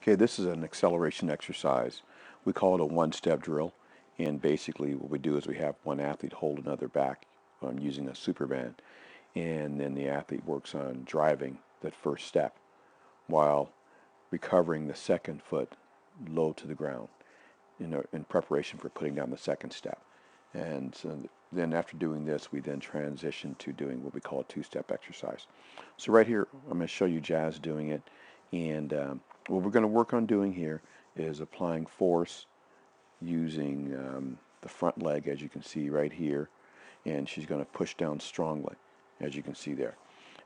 Okay, this is an acceleration exercise. We call it a one-step drill. And basically what we do is we have one athlete hold another back using a superband. And then the athlete works on driving that first step while recovering the second foot low to the ground in preparation for putting down the second step. And so then after doing this, we then transition to doing what we call a two-step exercise. So right here, I'm going to show you Jazz doing it. And what we're going to work on doing here is applying force using the front leg, as you can see right here. And she's going to push down strongly, as you can see there.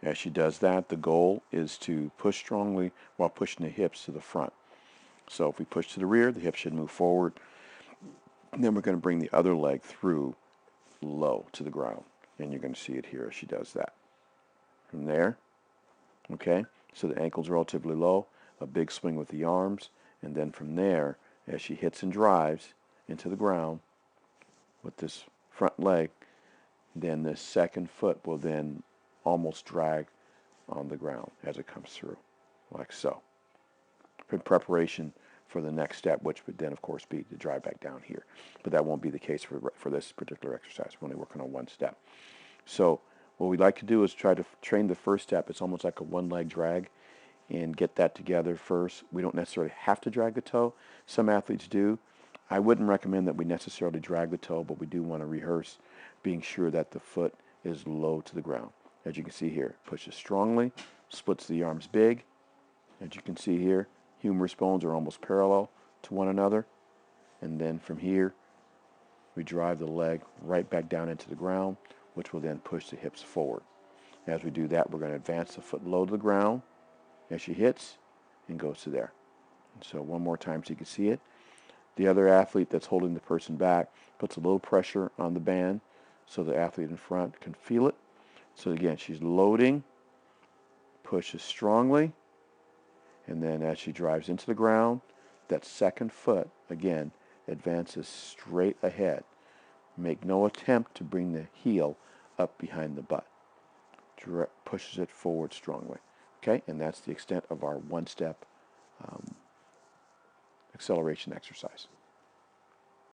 As she does that, the goal is to push strongly while pushing the hips to the front. So if we push to the rear, the hips should move forward. And then we're going to bring the other leg through low to the ground. And you're going to see it here as she does that. From there, okay, so the ankle's relatively low, a big swing with the arms, and then from there, as she hits and drives into the ground with this front leg, then the second foot will then almost drag on the ground as it comes through, like so. In preparation for the next step, which would then, of course, be to drive back down here. But that won't be the case for this particular exercise. We're only working on one step. So what we like to do is try to train the first step. It's almost like a one-leg drag and get that together first. We don't necessarily have to drag the toe. Some athletes do. I wouldn't recommend that we necessarily drag the toe, but we do want to rehearse being sure that the foot is low to the ground. As you can see here, pushes strongly, splits the arms big. As you can see here, humerus bones are almost parallel to one another. And then from here, we drive the leg right back down into the ground, which will then push the hips forward. As we do that, we're going to advance the foot low to the ground as she hits and goes to there. And so one more time so you can see it. The other athlete that's holding the person back puts a little pressure on the band so the athlete in front can feel it. So again, she's loading, pushes strongly, and then as she drives into the ground, that second foot, again, advances straight ahead. Make no attempt to bring the heel up behind the butt. Pushes it forward strongly. Okay, and that's the extent of our one-step acceleration exercise.